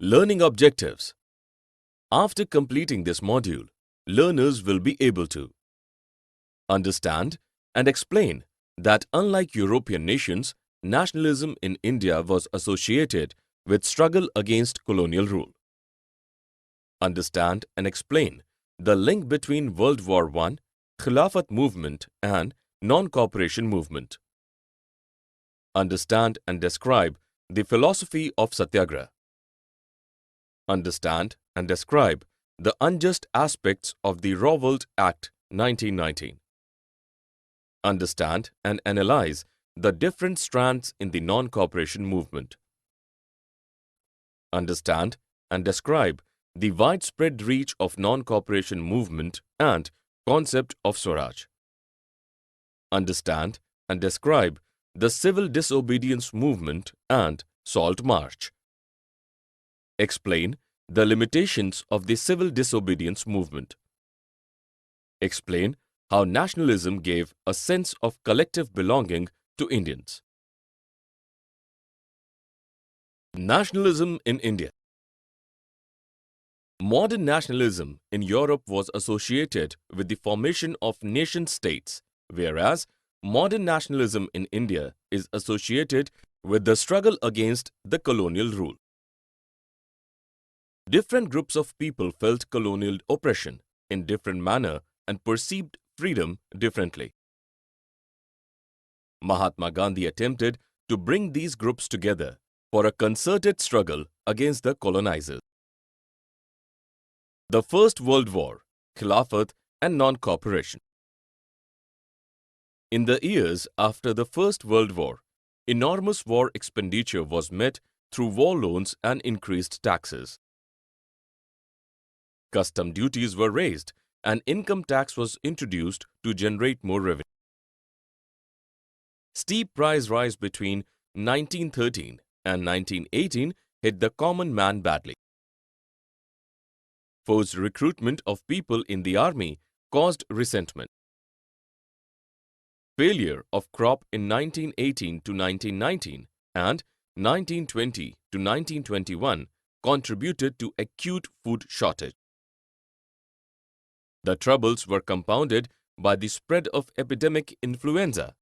Learning objectives. After completing this module, learners will be able to understand and explain that unlike European nations, nationalism in India was associated with struggle against colonial rule. Understand and explain the link between World War I, Khilafat movement and non-cooperation movement. Understand and describe the philosophy of Satyagraha. Understand and describe the unjust aspects of the Rowlatt Act 1919. Understand and analyze the different strands in the non-cooperation movement. Understand and describe the widespread reach of non-cooperation movement and concept of Swaraj. Understand and describe the civil disobedience movement and Salt March. Explain the limitations of the civil disobedience movement. Explain how nationalism gave a sense of collective belonging to Indians. Nationalism in India. Modern nationalism in Europe was associated with the formation of nation-states, whereas modern nationalism in India is associated with the struggle against the colonial rule. Different groups of people felt colonial oppression in different manner and perceived freedom differently. Mahatma Gandhi attempted to bring these groups together for a concerted struggle against the colonizers. The First World War, Khilafat and non-cooperation. In the years after the First World War, enormous war expenditure was met through war loans and increased taxes. Custom duties were raised and income tax was introduced to generate more revenue. Steep price rise between 1913 and 1918 hit the common man badly. Forced recruitment of people in the army caused resentment. Failure of crop in 1918 to 1919 and 1920 to 1921 contributed to acute food shortage. The troubles were compounded by the spread of epidemic influenza.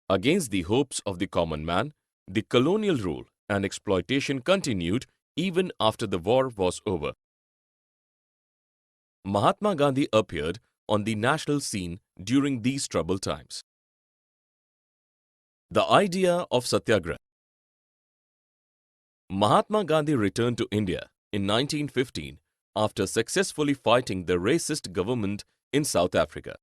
Against the hopes of the common man, the colonial rule and exploitation continued even after the war was over. Mahatma Gandhi appeared on the national scene during these troubled times. The idea of Satyagraha. Mahatma Gandhi returned to India in 1915 after successfully fighting the racist government in South Africa.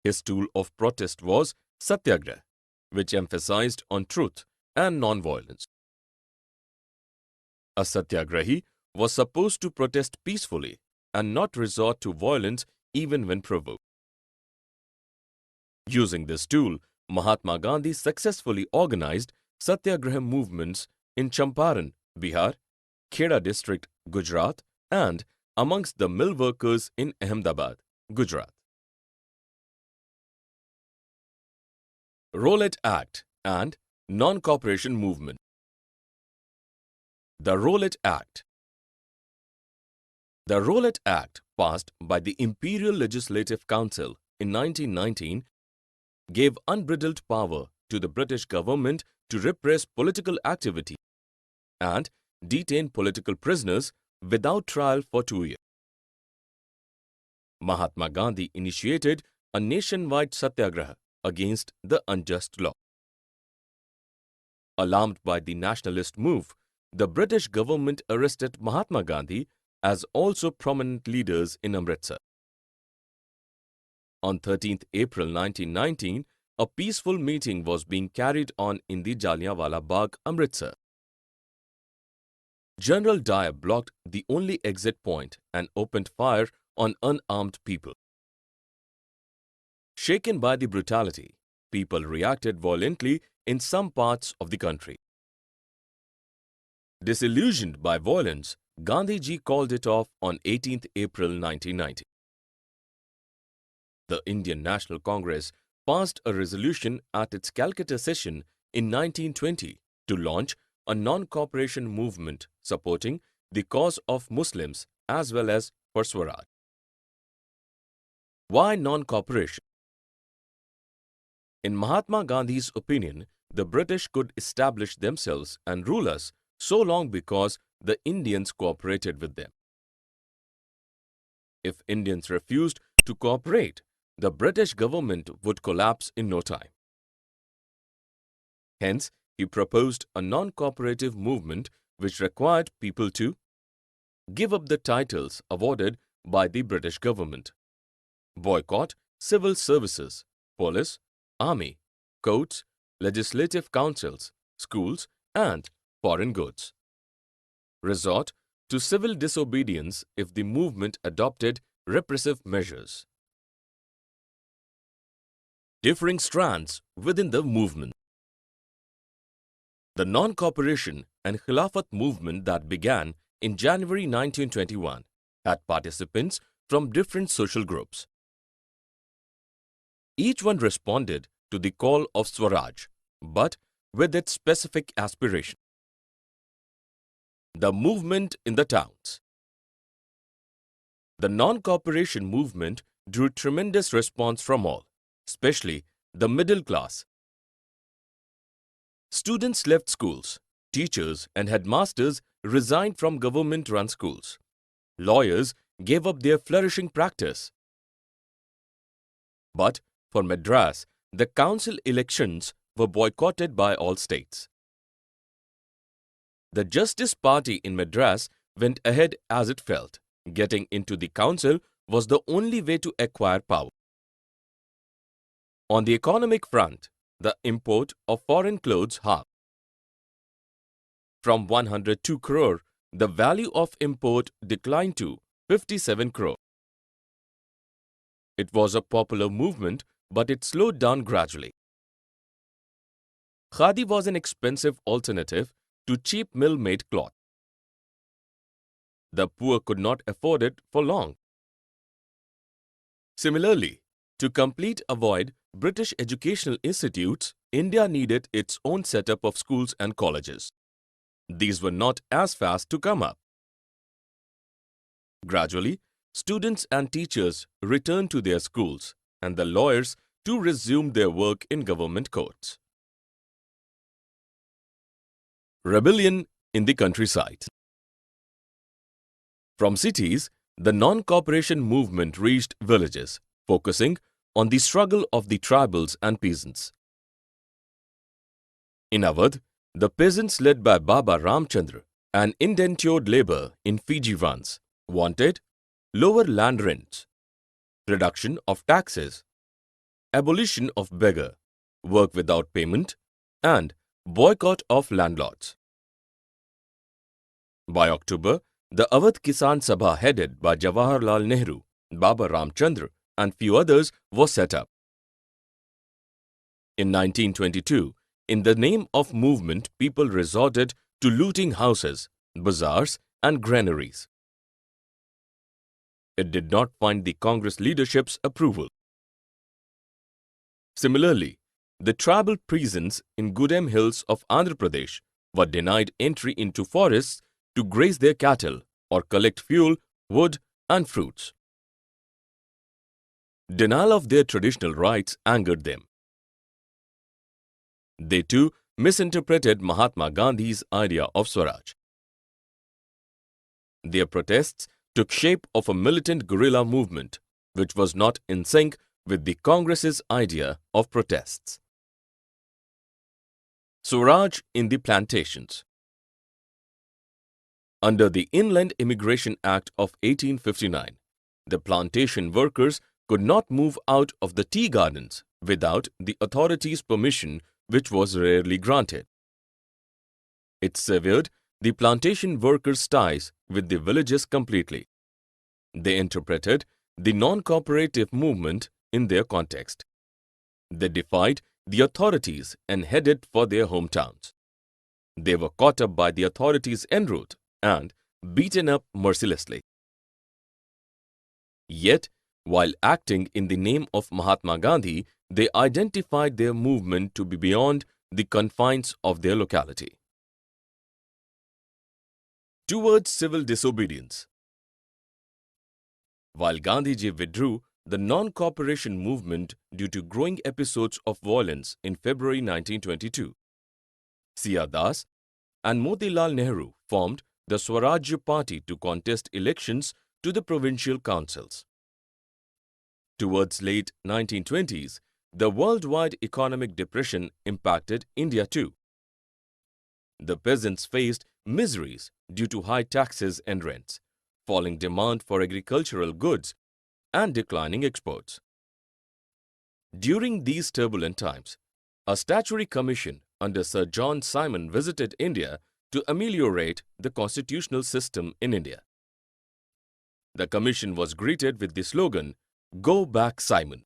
His tool of protest was Satyagraha, which emphasized on truth and non-violence. A Satyagrahi was supposed to protest peacefully and not resort to violence even when provoked. Using this tool, Mahatma Gandhi successfully organized Satyagraha movements in Champaran, Bihar, Kheda district, Gujarat, and amongst the mill workers in Ahmedabad, Gujarat. Rowlatt Act and Non-Cooperation Movement. The Rowlatt Act. The Rowlatt Act, passed by the Imperial Legislative Council in 1919, gave unbridled power to the British government to repress political activity and detain political prisoners without trial for 2 years. Mahatma Gandhi initiated a nationwide satyagraha against the unjust law. Alarmed by the nationalist move, the British government arrested Mahatma Gandhi as also prominent leaders in Amritsar. On 13th April 1919, a peaceful meeting was being carried on in the Jallianwala Bagh, Amritsar. General Dyer blocked the only exit point and opened fire on unarmed people. Shaken by the brutality, people reacted violently in some parts of the country. Disillusioned by violence, Gandhiji called it off on 18th April 1990. The Indian National Congress passed a resolution at its Calcutta session in 1920 to launch a non-cooperation movement supporting the cause of Muslims as well as for Swaraj. Why non-cooperation? In Mahatma Gandhi's opinion, the British could establish themselves and rule us so long because the Indians cooperated with them. If Indians refused to cooperate, the British government would collapse in no time. Hence, he proposed a non-cooperative movement which required people to give up the titles awarded by the British government, boycott civil services, police, army, courts, legislative councils, schools, and foreign goods. Resort to civil disobedience if the movement adopted repressive measures. Differing strands within the movement. The non-cooperation and Khilafat movement that began in January 1921 had participants from different social groups. Each one responded to the call of Swaraj, but with its specific aspiration. The movement in the towns. The non-cooperation movement drew tremendous response from all, especially the middle class. Students left schools, teachers and headmasters resigned from government-run schools. Lawyers gave up their flourishing practice. But for Madras, the council elections were boycotted by all states. The Justice Party in Madras went ahead as it felt. Getting into the council was the only way to acquire power. On the economic front, the import of foreign clothes halved. From 102 crore, the value of import declined to 57 crore. It was a popular movement, but it slowed down gradually. Khadi was an expensive alternative to cheap mill-made cloth. The poor could not afford it for long. Similarly, to complete avoid British educational institutes, India needed its own setup of schools and colleges. These were not as fast to come up. Gradually, students and teachers returned to their schools, and the lawyers too resumed their work in government courts. Rebellion in the countryside. From cities, the non-cooperation movement reached villages, focusing on the struggle of the tribals and peasants. In Awadh, the peasants led by Baba Ramchandra, an indentured labor in Fiji once, wanted lower land rents, reduction of taxes, abolition of beggar, work without payment, and boycott of landlords. By October, the Awadh Kisan Sabha headed by Jawaharlal Nehru, Baba Ramchandra and few others was set up. In 1922, in the name of movement, people resorted to looting houses, bazaars and granaries. It did not find the Congress leadership's approval. Similarly, the tribal peasants in Gudem Hills of Andhra Pradesh were denied entry into forests to graze their cattle or collect fuel, wood and fruits. Denial of their traditional rights angered them. They too misinterpreted Mahatma Gandhi's idea of Swaraj. Their protests took shape of a militant guerrilla movement, which was not in sync with the Congress's idea of protests. Swaraj in the plantations. Under the Inland Immigration Act of 1859, the plantation workers could not move out of the tea gardens without the authorities' permission, which was rarely granted. It severed the plantation workers' ties with the villages completely. They interpreted the non-cooperative movement in their context. They defied the authorities and headed for their hometowns. They were caught up by the authorities en route and beaten up mercilessly. Yet, while acting in the name of Mahatma Gandhi, they identified their movement to be beyond the confines of their locality. Towards civil disobedience. While Gandhiji withdrew the non-cooperation movement due to growing episodes of violence in February 1922, Siya Das and Motilal Nehru formed the Swaraj party to contest elections to the provincial councils. Towards late 1920s, the worldwide economic depression impacted India too. The peasants faced miseries due to high taxes and rents, falling demand for agricultural goods, and declining exports. During these turbulent times, a statutory commission under Sir John Simon visited India to ameliorate the constitutional system in India. The commission was greeted with the slogan, "Go back, Simon."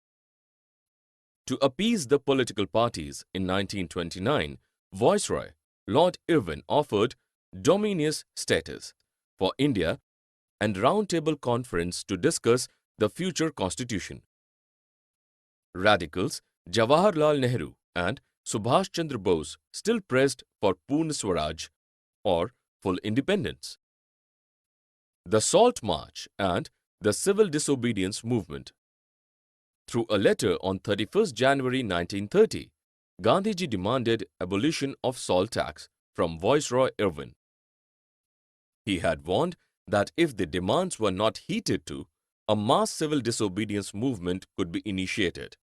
To appease the political parties in 1929, Viceroy Lord Irwin offered Dominus status for India and roundtable conference to discuss the future constitution. Radicals Jawaharlal Nehru and Subhash Chandra Bose still pressed for Purna Swaraj or full independence. The Salt March and the Civil Disobedience Movement. Through a letter on 31st January 1930, Gandhiji demanded abolition of salt tax from Viceroy Irwin. He had warned that if the demands were not heeded to, a mass civil disobedience movement could be initiated.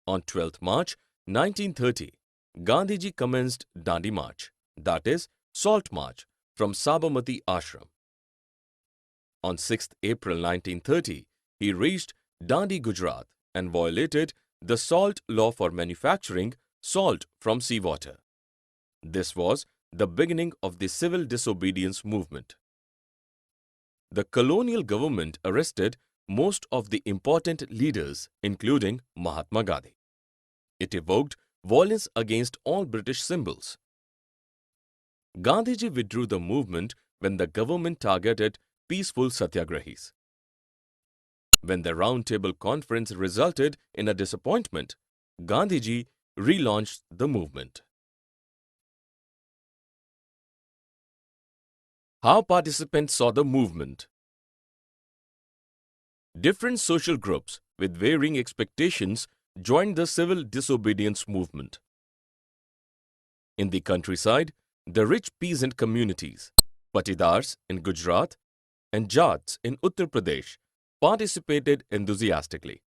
On 12th March 1930, Gandhiji commenced Dandi March, that is, Salt March, from Sabarmati Ashram. On 6th April 1930, he reached Dandi, Gujarat and violated the salt law for manufacturing salt from seawater. This was the beginning of the civil disobedience movement. The colonial government arrested most of the important leaders, including Mahatma Gandhi. It evoked violence against all British symbols. Gandhiji withdrew the movement when the government targeted peaceful Satyagrahis. When the Round Table Conference resulted in a disappointment, Gandhiji relaunched the movement. How participants saw the movement. Different social groups with varying expectations joined the civil disobedience movement. In the countryside, the rich peasant communities, Patidars in Gujarat and Jats in Uttar Pradesh, participated enthusiastically.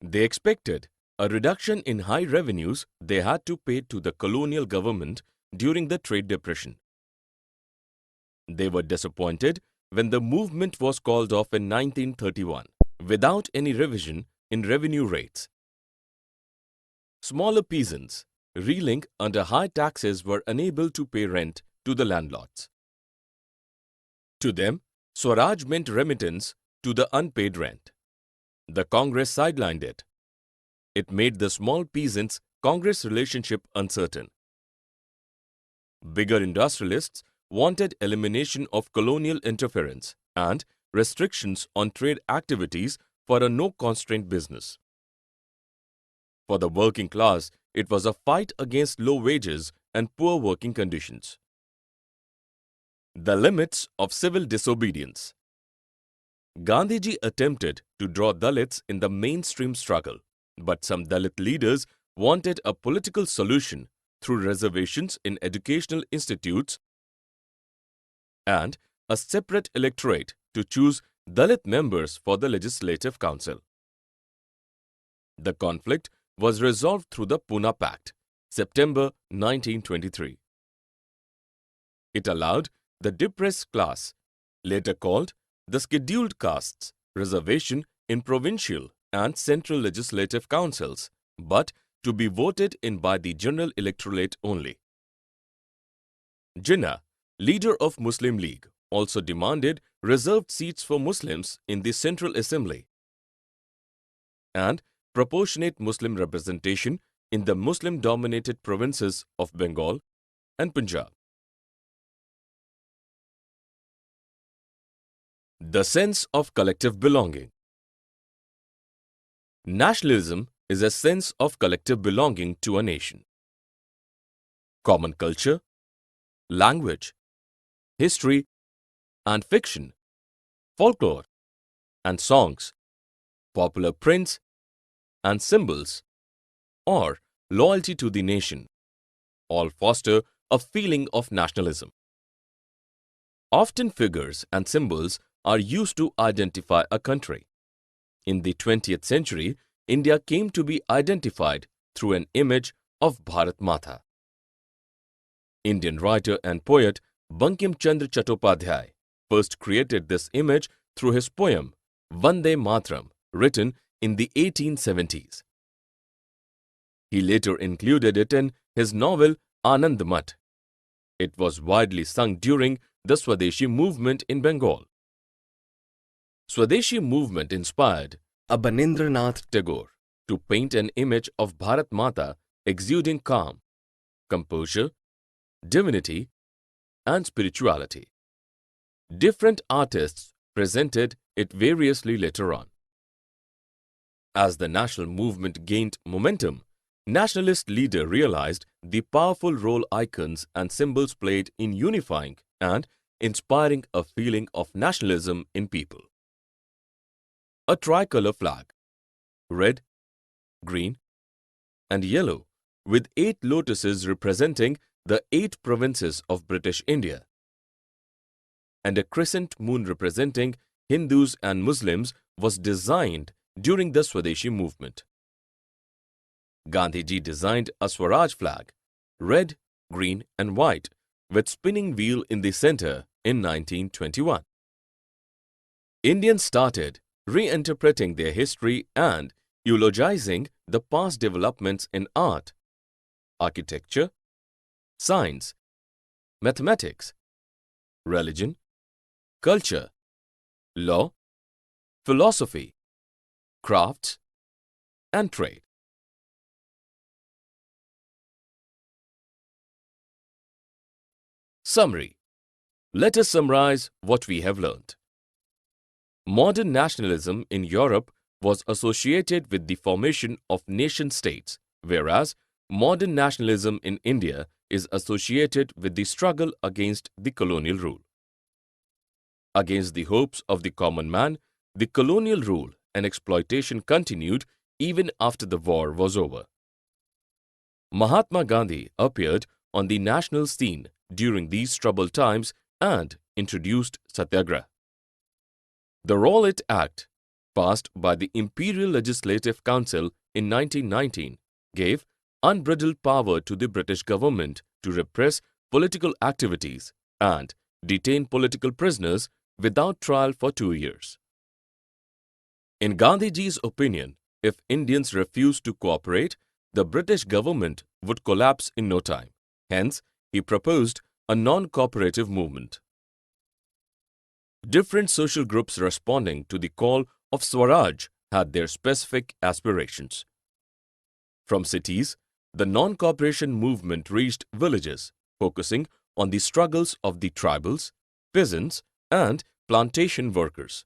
They expected a reduction in high revenues they had to pay to the colonial government during the trade depression. They were disappointed when the movement was called off in 1931 without any revision in revenue rates. Smaller peasants, reeling under high taxes, were unable to pay rent to the landlords. To them, Swaraj meant remittance to the unpaid rent. The Congress sidelined it. It made the small peasants-Congress relationship uncertain. Bigger industrialists wanted elimination of colonial interference and restrictions on trade activities for a no-constraint business. For the working class, it was a fight against low wages and poor working conditions. The limits of civil disobedience. Gandhiji attempted to draw Dalits in the mainstream struggle, but some Dalit leaders wanted a political solution through reservations in educational institutes and a separate electorate to choose Dalit members for the Legislative Council. The conflict was resolved through the Pune Pact, September 1923. It allowed the depressed class, later called the scheduled castes, reservation in provincial and central legislative councils, but to be voted in by the general electorate only. Jinnah, leader of Muslim League, also demanded reserved seats for Muslims in the Central Assembly and proportionate Muslim representation in the Muslim-dominated provinces of Bengal and Punjab. The sense of collective belonging. Nationalism is a sense of collective belonging to a nation. Common culture, language, history and fiction, folklore and songs, popular prints and symbols, or loyalty to the nation, all foster a feeling of nationalism. Often figures and symbols are used to identify a country. In the 20th century, India came to be identified through an image of Bharat Mata. Indian writer and poet Bankim Chandra Chattopadhyay first created this image through his poem Vande Mataram, written in the 1870s. He later included it in his novel Anand Mat. It was widely sung during the Swadeshi movement in Bengal. Swadeshi movement inspired Abanindranath Tagore to paint an image of Bharat Mata exuding calm, composure, divinity, and spirituality. Different artists presented it variously later on. As the national movement gained momentum, nationalist leaders realized the powerful role icons and symbols played in unifying and inspiring a feeling of nationalism in people. A tricolor flag, red, green, and yellow, with 8 lotuses representing the 8 provinces of British India, and a crescent moon representing Hindus and Muslims was designed during the Swadeshi movement. Gandhiji designed a Swaraj flag, red, green and white, with spinning wheel in the center in 1921. Indians started reinterpreting their history and eulogizing the past developments in art, architecture, science, mathematics, religion, culture, law, philosophy, crafts, and trade. Summary. Let us summarize what we have learned. Modern nationalism in Europe was associated with the formation of nation-states, whereas modern nationalism in India is associated with the struggle against the colonial rule. Against the hopes of the common man, the colonial rule and exploitation continued even after the war was over. Mahatma Gandhi appeared on the national scene during these troubled times and introduced Satyagraha. The Rowlatt Act, passed by the Imperial Legislative Council in 1919, gave unbridled power to the British government to repress political activities and detain political prisoners without trial for 2 years. In Gandhiji's opinion, if Indians refused to cooperate, the British government would collapse in no time. Hence, he proposed a non-cooperative movement. Different social groups responding to the call of Swaraj had their specific aspirations. From cities, the non-cooperation movement reached villages, focusing on the struggles of the tribals, peasants, and plantation workers.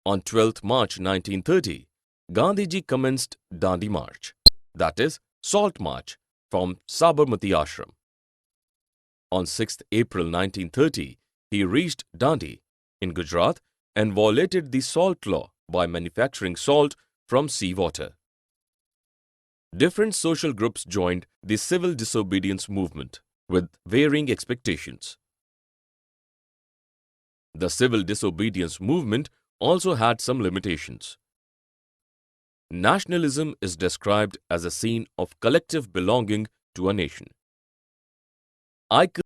On 12th March 1930, Gandhiji commenced Dandi March, that is, Salt March, from Sabarmati Ashram. On 6th April 1930, he reached Dandi in Gujarat and violated the salt law by manufacturing salt from seawater. Different social groups joined the civil disobedience movement with varying expectations. The civil disobedience movement also had some limitations. Nationalism is described as a scene of collective belonging to a nation. Icons